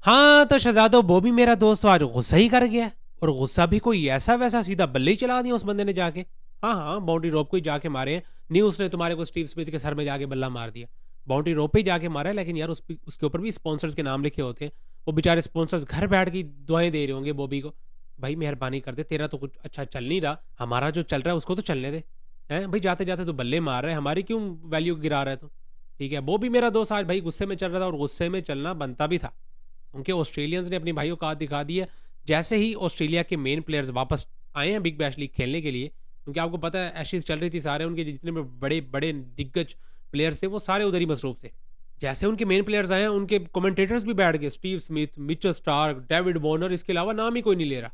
हाँ तो शहजादो वो भी मेरा दोस्त तो आज गुस्सा ही कर गया। और गुस्सा भी कोई ऐसा वैसा, सीधा बल्ले ही चला दिया उस बंदे ने जाके। हाँ हाँ, बाउंड्री रोप को ही जाके मारे हैं। नहीं उसने तुम्हारे को स्टीव स्मिथ के सर में जाके बल्ला मार दिया, बाउंड्री रोप पे ही जाके मारा है। लेकिन यार उसके ऊपर भी स्पॉन्सर्स के नाम लिखे होते हैं। वो बेचारे स्पॉन्सर्स घर बैठ के दुआएं दे रहे होंगे बॉबी को, भाई मेहरबानी कर दे, तेरा तो कुछ अच्छा चल नहीं रहा, हमारा जो चल रहा है उसको तो चलने दे। हैं भाई, जाते जाते तो बल्ले मार रहा है, हमारी क्यों वैल्यू गिरा रहा है तू। ठीक है, वो भी मेरा दोस्त आज भाई गुस्से में चल रहा था, और गुस्से में चलना बनता भी था। उनके ऑस्ट्रेलियंस ने अपनी भाइयों का दिखा दी है। जैसे ही ऑस्ट्रेलिया के मेन प्लेयर्स वापस आए हैं बिग बैश लीग खेलने के लिए, क्योंकि आपको पता है एशेज चल रही थी, सारे उनके जितने भी बड़े बड़े दिग्गज प्लेयर्स थे वो सारे उधर ही मसरूफ थे। जैसे उनके मेन प्लेयर्स आए हैं, उनके कमेंटेटर्स भी बैठ गए, Steve Smith, Mitchell Starc, David Warner, इसके अलावा नाम ही कोई नहीं ले रहा।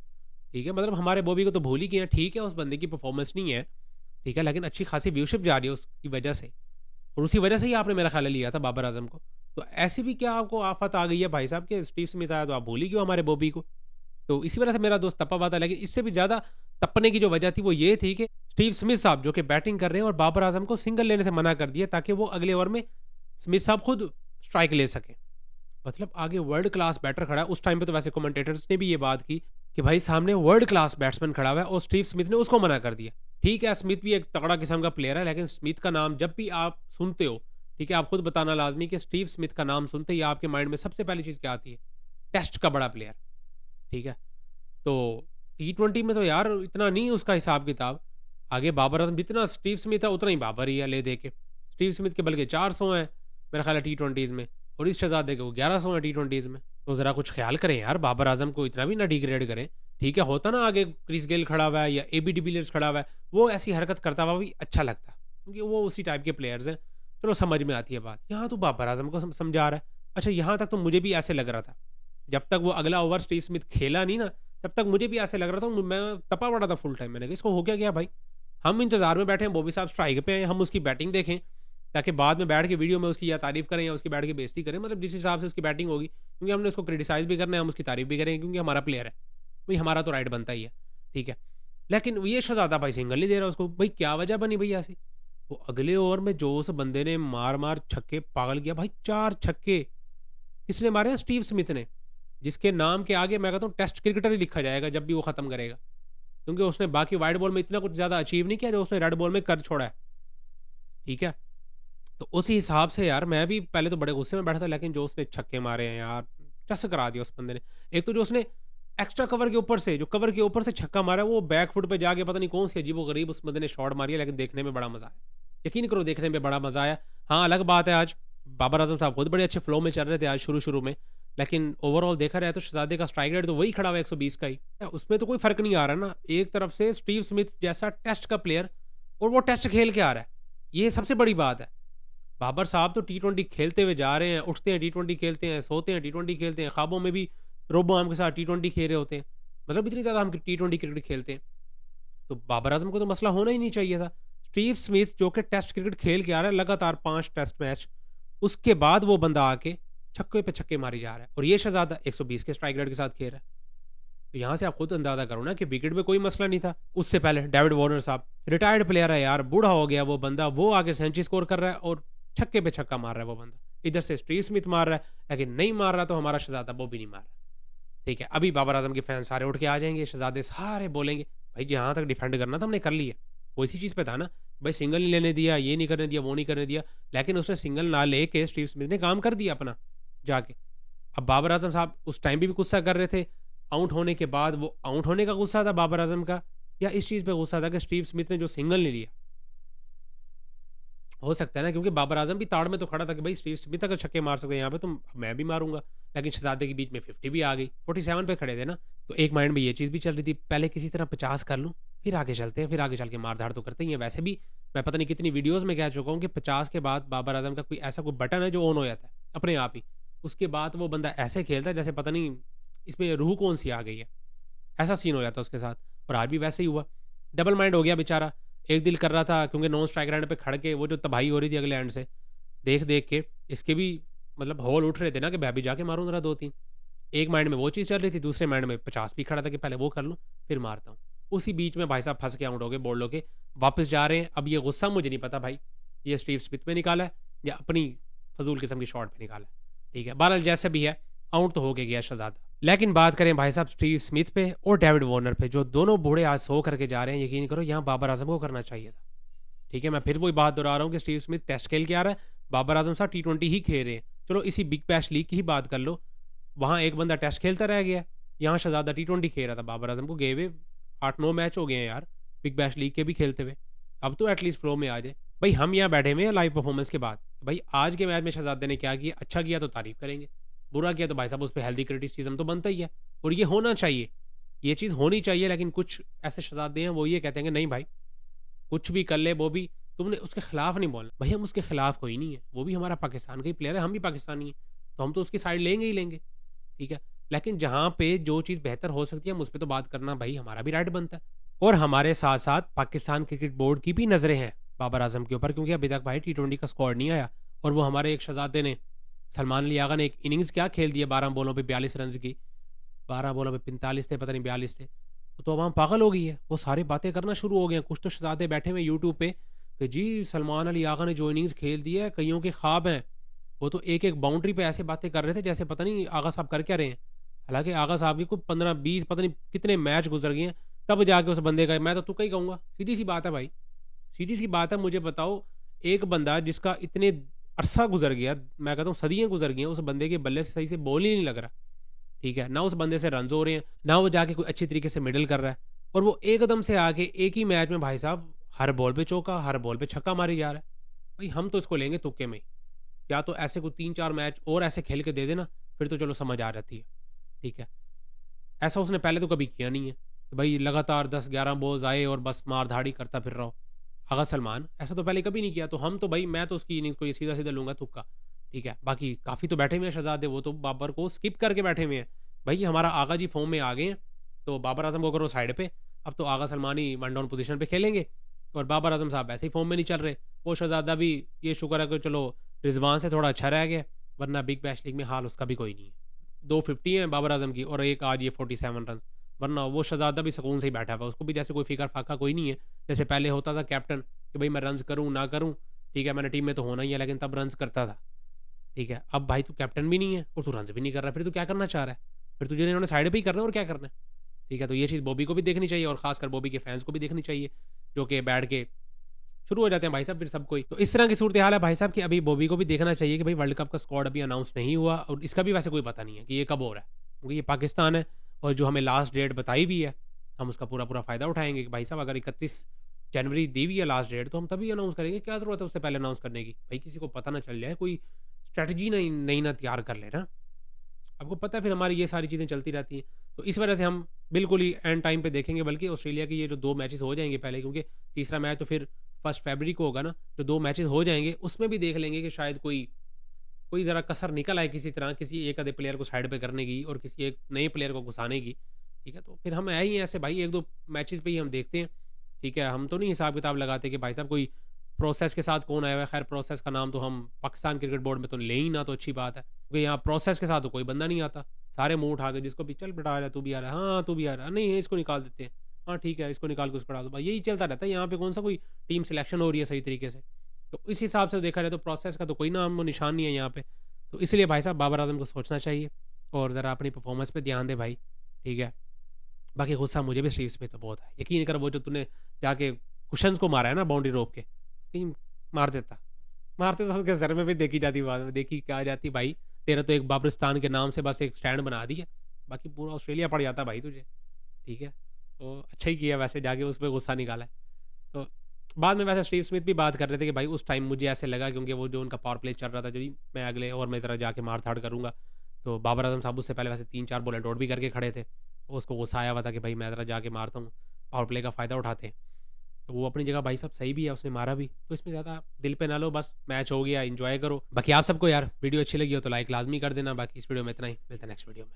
ठीक है, मतलब हमारे बॉबी को तो भूल ही गए हैं। ठीक है, उस बंदे की परफॉर्मेंस नहीं है, ठीक है, लेकिन अच्छी खासी व्यूशिप जा रही है उसकी वजह से। और उसी वजह से ही आपने मेरा ख्याल है लिया था बाबर आजम को। तो ऐसी भी क्या आपको आफत आ गई है भाई साहब के स्टीव स्मिथ आया तो आप भूल ही क्यों हमारे बॉबी को। तो इसी वजह से मेरा दोस्त तपा हुआ था। लेकिन इससे भी ज़्यादा तपने की जो वजह थी वो ये थी कि स्टीव स्मिथ साहब जो कि बैटिंग कर रहे हैं और बाबर आजम को सिंगल लेने से मना कर दिया, ताकि वो अगले ओवर में स्मिथ साहब खुद स्ट्राइक ले सके। मतलब आगे वर्ल्ड क्लास बैटर खड़ा है। उस टाइम पे तो वैसे कमेंटेटर्स ने भी ये बात की कि भाई सामने वर्ल्ड क्लास बैट्समैन खड़ा हुआ है, और स्टीव स्मिथ ने उसको मना कर दिया। ठीक है, स्मिथ भी एक तगड़ा किस्म का प्लेयर है, लेकिन स्मिथ का नाम जब भी आप सुनते हो, ठीक है, आप खुद बताना लाजमी कि स्टीव स्मिथ का नाम सुनते ही आपके माइंड में सबसे पहली चीज़ क्या आती है? टेस्ट का बड़ा प्लेयर। ठीक है, तो T20 में तो यार इतना नहीं उसका हिसाब किताब। आगे बाबर आजम जितना स्टीव स्मिथ है उतना ही बाबर ही है ले दे के। स्टीव स्मिथ के बल्कि 400 हैं मेरा ख्याल है T20s में, और इस शहजादे के वो 1100 हैं T20s में। तो ज़रा कुछ ख्याल करें यार, बाबर आजम को इतना भी ना डिग्रेड करें। ठीक है, होता ना आगे क्रिस गेल खड़ा हुआ है या AB डिविलियर्स खड़ा हुआ है, वो ऐसी हरकत करता हुआ भी अच्छा लगता, क्योंकि वो उसी टाइप के प्लेयर्स हैं। चलो समझ में आती है बात। यहाँ तो बाबर आजम को समझा रहा है। अच्छा, यहाँ तक तो मुझे भी ऐसे लग रहा था, जब तक वो अगला ओवर स्टीव स्मिथ खेला नहीं ना, तब तक मुझे भी ऐसे लग रहा था, मैं तपा पड़ा था फुल टाइम। मैंने कहा इसको हो क्या गया भाई, हम इंतजार में बैठे हैं, बॉबी साहब स्ट्राइक पे हैं, हम उसकी बैटिंग देखें ताकि बाद में बैठ के वीडियो में उसकी या तारीफ करें या उसकी बैठ के बेइज्जती करें, मतलब जिस हिसाब से उसकी बैटिंग होगी, क्योंकि हमने उसको क्रिटिसाइज भी करना है, हम उसकी तारीफ भी करेंगे क्योंकि हमारा प्लेयर है भाई, हमारा तो राइट बनता ही है। ठीक है, लेकिन ये शहजादा भाई सिंगल नहीं दे रहा उसको। भाई क्या वजह बनी भाई ऐसी? वो अगले ओवर में जो उस बंदे ने मार मार छक्के पागल किया भाई, 4 छक्के किसने मारे हैं? स्टीव स्मिथ ने, जिसके नाम के आगे मैं कहता हूँ टेस्ट क्रिकेटर ही लिखा जाएगा जब भी वो खत्म करेगा, क्योंकि उसने बाकी वाइट बॉल में इतना कुछ ज्यादा अचीव नहीं किया जो उसने रेड बॉल में कर छोड़ा है। ठीक है, तो उसी हिसाब से यार मैं भी पहले तो बड़े गुस्से में बैठा था, लेकिन जो उसने छक्के मारे हैं यार, चस करा दिया उस बंदे ने। एक तो जो उसने एक्स्ट्रा कवर के ऊपर से, जो कवर के ऊपर से छक्का मारा है, वो बैक फुट पे जाके पता नहीं कौन सी अजीबो गरीब उस बंदे ने शॉट मारी है, लेकिन देखने में बड़ा मजा आया। यकीन करो देखने में बड़ा मजा आया। हाँ अलग बात है, आज बाबर आजम साहब खुद बड़े अच्छे फ्लो में चल रहे थे आज शुरू शुरू में, लेकिन ओवरऑल देखा रहा तो शहजादे का स्ट्राइक रेट तो वही खड़ा हुआ 120 का ही, उसमें तो कोई फर्क नहीं आ रहा ना। एक तरफ से स्टीव स्मिथ जैसा टेस्ट का प्लेयर, और वो टेस्ट खेल के आ रहा है, ये सबसे बड़ी बात है। बाबर साहब तो T20 खेलते हुए जा रहे हैं, उठते हैं T20 खेलते हैं, सोते हैं T20 खेलते हैं, ख्वाबों में भी रोबो आम के साथ T20 खेल रहे होते हैं। मतलब इतनी ज़्यादा हम T20 क्रिकेट खेलते हैं, तो बाबर आजम को तो मसला होना ही नहीं चाहिए था। स्टीव स्मिथ जो कि टेस्ट क्रिकेट खेल के आ रहा है लगातार 5 टेस्ट मैच, उसके बाद वो बंदा आके छक्के पे छक्के मारी जा रहा है, और ये शहजादा 120 के स्ट्राइक रेट के साथ खेल रहा है। तो यहाँ से आप खुद अंदाजा करो ना कि विकेट में कोई मसला नहीं था। उससे पहले डेविड वार्नर साहब रिटायर्ड प्लेयर है यार, बूढ़ा हो गया वो बंदा, वो आगे सेंचुरी स्कोर कर रहा है और छक्के पे छक्का मार रहा है वो बंदा। इधर से स्टीव स्मिथ मार रहा है, लेकिन नहीं मार रहा तो हमारा शहजादा वो भी नहीं मार रहा। ठीक है, अभी बाबर आजम के फैन सारे उठ के आ जाएंगे, शहजादे सारे बोलेंगे भाई जहाँ तक डिफेंड करना था हमने कर लिया। वो इसी चीज़ पे था ना भाई, सिंगल नहीं लेने दिया, ये नहीं करने दिया, वो नहीं करने दिया, लेकिन उसने सिंगल ना लेके स्टीव स्मिथ ने काम कर दिया अपना जाके। अब बाबर आजम साहब उस टाइम भी गुस्सा कर रहे थे, आउट होने के बाद वो आउट होने का गुस्सा था बाबर आजम का, या इस चीज़ पे गुस्सा था कि स्टीव स्मिथ ने जो सिंगल नहीं लिया। हो सकता है ना, क्योंकि बाबर आजम भी ताड़ में तो खड़ा था कि भाई स्टीव स्मिथ अगर छक्के मार सकते हैं यहाँ पे तो मैं भी मारूंगा, लेकिन शहजादे के बीच में 50 भी आ गई, 47 पे खड़े थे ना। तो एक माइंड में ये चीज़ भी चल रही थी, पहले किसी तरह 50 कर लूँ, फिर आगे चलते हैं, फिर आगे चल के मार धाड़ तो करते ही हैं। वैसे भी मैं पता नहीं कितनी वीडियोज़ में कह चुका हूँ कि 50 के बाद बाबर आजम का कोई ऐसा कोई बटन है जो ऑन हो जाता है अपने आप ही, उसके बाद वो बंदा ऐसे खेलता है जैसे पता नहीं इसमें रूह कौन सी आ गई है, ऐसा सीन हो जाता है उसके साथ। और आज भी वैसे ही हुआ, डबल माइंड हो गया बेचारा। एक दिल कर रहा था क्योंकि नॉन स्ट्राइक एंड पे खड़ के वो जो तबाही हो रही थी अगले एंड से देख देख के, इसके भी मतलब हॉल उठ रहे थे ना कि मैं भी जाके मारूं जरा 2-3। एक माइंड में वो चीज़ चल रही थी, दूसरे माइंड में 50 भी खड़ा था कि पहले वो कर लूँ फिर मारता हूँ। उसी बीच में भाई साहब फंस के आउट हो गए, बोल्ड होके वापस जा रहे हैं। अब ये गुस्सा मुझे नहीं पता भाई, ये स्टीव स्मिथ पे निकाला है या अपनी फजूल किस्म की शॉट पे निकाला है। ठीक है, बहरहाल जैसे भी है, आउट तो हो के गया शहजादा। लेकिन बात करें भाई साहब स्टीव स्मिथ पे और डेविड वार्नर पे, जो दोनों बूढ़े आज सो करके जा रहे हैं, यकीन करो यहाँ बाबर आजम को करना चाहिए था। ठीक है, मैं फिर वही बात दोहरा रहा हूँ कि स्टीव स्मिथ टेस्ट खेल के आ रहा है, बाबर आजम साहब T20 ही खेल रहे हैं। चलो इसी बिग बैश लीग की ही बात कर लो, वहाँ एक बंदा टेस्ट खेलता रह गया, यहाँ शहजादा T20 खेल रहा था। बाबर आजम को गए हुए 8-9 मैच हो गए हैं यार बिग बैश लीग के भी खेलते हुए, अब तो एटलीस्ट फ्लो में आ जाए। भाई हम यहाँ बैठे हुए हैं लाइव परफॉर्मेंस के बाद, भाई आज के मैच में शहजादे ने क्या किया, अच्छा किया तो तारीफ करेंगे, बुरा किया तो भाई साहब उस पर हेल्दी क्रिटिसिज्म तो बनता ही है, और ये होना चाहिए, ये चीज़ होनी चाहिए। लेकिन कुछ ऐसे शहजादे हैं वो ये कहते हैं कि नहीं भाई कुछ भी कर ले वो भी, तुमने उसके खिलाफ नहीं बोलना। भाई हम उसके खिलाफ कोई नहीं है, वो भी हमारा पाकिस्तान का ही प्लेयर है, हम भी पाकिस्तानी हैं, तो हम तो उसकी साइड लेंगे ही लेंगे। ठीक है, लेकिन जहाँ पे जो चीज़ बेहतर हो सकती है हम उस पर तो बात करना भाई हमारा भी राइट बनता है। और हमारे साथ साथ पाकिस्तान क्रिकेट बोर्ड की भी नज़रें हैं बाबर आजम के ऊपर, क्योंकि अभी तक भाई T20 का स्क्वाड नहीं आया, और वो हमारे एक शहजादे ने, सलमान अली आगा ने एक इनिंग्स क्या खेल दिया 12 बॉलों पे 42 रन की, 12 बॉलों पे 45 थे पता नहीं 42 थे, तो आवाम पागल हो गई है, वो सारी बातें करना शुरू हो गए हैं। कुछ तो शहजादे बैठे हुए यूट्यूब पे कि जी सलमान अली आगा ने जो इनिंग्स खेल दी है कईयों के ख्वाब हैं, वो तो एक एक बाउंड्री पे ऐसे बातें कर रहे थे जैसे पता नहीं आगा साहब कर क्या रहे हैं। हालांकि आगा साहब की कोई 15-20 पता नहीं कितने मैच गुजर गए हैं, तब जाके उस बंदे का मैं तो तुक्का ही कहूँगा। सीधी सी बात है भाई, सीधी सी बात है, मुझे बताओ एक बंदा जिसका इतने अरसा गुजर गया, मैं कहता हूँ सदियाँ गुजर गई हैं, उस बंदे के बल्ले से सही से बॉल ही नहीं लग रहा। ठीक है, ना उस बंदे से रन हो रहे हैं, ना वो जाके कोई अच्छी तरीके से मिडल कर रहा है, और वो एकदम से आके एक ही मैच में भाई साहब हर बॉल पे चौका, हर बॉल पे छक्का मारी जा रहा है। भाई हम तो इसको लेंगे तुक्के में ही, या तो ऐसे कोई 3-4 मैच और ऐसे खेल के दे देना, फिर तो चलो समझ आ जाती है। ठीक है, ऐसा उसने पहले तो कभी किया नहीं है कि भाई लगातार 10-11 बॉल्स आए और बस मार धाड़ी करता फिर रहा हो। आगा सलमान ऐसा तो पहले कभी नहीं किया, तो हम तो भाई मैं तो उसकी इनिंग्स को ये सीधा सीधा लूंगा तुक्का। ठीक है, बाकी काफ़ी तो बैठे हुए हैं शहजादे, वो तो बाबर को स्किप करके बैठे हुए हैं। भाई हमारा आगा जी फॉर्म में आ गए हैं, तो बाबर आजम को करो साइड पे, अब तो आगा सलमान ही वन डाउन पोजीशन पे खेलेंगे, और बाबर आजम साहब ऐसे ही फॉर्म में नहीं चल रहे। वो शहजादा भी ये शुक्र है कि चलो रिजवान से थोड़ा अच्छा रह गया, वरना बिग बैश लीग में हाल उसका भी कोई नहीं है। 250 है बाबर आजम की, और एक आज ये 47 रन, वरना वो शहजादा भी सुकून से ही बैठा हुआ, उसको भी जैसे कोई फिक्र फाका कोई नहीं है, जैसे पहले होता था कैप्टन कि भाई मैं रन्स करूँ ना करूँ, ठीक है मैंने टीम में तो होना ही है, लेकिन तब रन्स करता था। ठीक है, अब भाई तू कैप्टन भी नहीं है और तू रन्स भी नहीं कर रहा, फिर तू क्या करना चाह रहा है, फिर तुझे इन्होंने साइड पे ही करना है और क्या करना है। ठीक है, तो ये चीज़ बॉबी को भी देखनी चाहिए, और खासकर बॉबी के फैंस को भी देखनी चाहिए, जो कि बैठ के शुरू हो जाते हैं भाई साहब फिर सब कोई। तो इस तरह की सूरत हाल है भाई साहब कि अभी बॉबी को भी देखना चाहिए कि भाई वर्ल्ड कप का स्क्वाड अभी अनाउंस नहीं हुआ, और इसका भी वैसे कोई पता नहीं है कि ये कब हो रहा है, क्योंकि ये पाकिस्तान है, और जो हमें लास्ट डेट बताई भी है हम उसका पूरा पूरा फ़ायदा उठाएंगे कि भाई साहब अगर 31 जनवरी दी हुई है लास्ट डेट, तो हम तभी अनाउंस करेंगे, क्या ज़रूरत है उससे पहले अनाउंस करने की। भाई किसी को पता ना चल जाए, कोई स्ट्रैटेजी नहीं नई ना तैयार कर लेना। आपको पता है फिर हमारी ये सारी चीज़ें चलती रहती हैं, तो इस वजह से हम बिल्कुल ही एंड टाइम पे देखेंगे, बल्कि ऑस्ट्रेलिया की ये जो 2 मैचेस हो जाएंगे पहले, क्योंकि तीसरा मैच तो फिर 1 फरवरी को होगा ना, तो 2 मैचेस हो जाएंगे, उसमें भी देख लेंगे कि शायद कोई कोई ज़रा कसर निकल आए किसी तरह, किसी एक आधे प्लेयर को साइड पे करने की और किसी एक नए प्लेयर को घुसाने की। ठीक है, तो फिर हम है ही हैं ऐसे भाई, 1-2 मैचेस पे ही हम देखते हैं। ठीक है, हम तो नहीं हिसाब किताब लगाते कि भाई साहब कोई प्रोसेस के साथ कौन आया हुआ है। खैर प्रोसेस का नाम तो हम पाकिस्तान क्रिकेट बोर्ड में तो ले ही ना, तो अच्छी बात है, क्योंकि यहाँ प्रोसेस के साथ तो कोई बंदा नहीं आता, सारे मुंह उठा के जिसको भी चल बेटा आ रहा है, तू भी आ रहा है, हाँ तू भी आ रहा है, नहीं है इसको निकाल देते हैं, हाँ ठीक है इसको निकाल के उसको डाल दो, भाई यही चलता रहता है। यहाँ पे कौन सा कोई टीम सिलेक्शन हो रही है सही तरीके से, तो इस हिसाब से देखा जाए तो प्रोसेस का तो कोई नाम निशान नहीं है यहाँ पे। तो इसलिए भाई साहब बाबर आजम को सोचना चाहिए और ज़रा अपनी परफॉर्मेंस पे ध्यान दे भाई। ठीक है, बाकी गुस्सा मुझे भी स्टीव्स पे तो बहुत है, यकीन कर वो जो तूने जाके कुशंस को मारा है ना बाउंड्री रोक के, कहीं मार देता, मारते तो उसके सर में भी देखी जाती, बाद में देखी क्या जाती भाई, तेरा तो एक बाबरिस्तान के नाम से बस एक स्टैंड बना दिया, बाकी पूरा ऑस्ट्रेलिया पड़ जाता भाई तुझे। ठीक है, तो अच्छा ही किया वैसे जाके उस पर गुस्सा निकाला है। तो बाद में वैसे स्टीव स्मिथ भी बात कर रहे थे कि भाई उस टाइम मुझे ऐसे लगा, क्योंकि वो जो उनका पावर प्ले चल रहा था, जो जी मैं अगले ओवर में तरह जाके मार धाड़ करूँगा, तो बाबर आजम साहब उससे पहले वैसे 3-4 बॉल आउट भी करके खड़े थे, तो उसको गुस्सा आया हुआ था कि भाई मैं ज़रा जाके मारता हूँ, पावर प्ले का फ़ायदा उठाते हैं। तो वो अपनी जगह भाई साहब सही भी है, उसने मारा भी, तो इसमें ज़्यादा दिल पे ना लो, बस मैच हो गया, एंजॉय करो। बाकी आप सबको यार वीडियो अच्छी लगी हो तो लाइक लाजमी कर देना, बाकी इस वीडियो में इतना ही, मिलता है नेक्स्ट वीडियो में।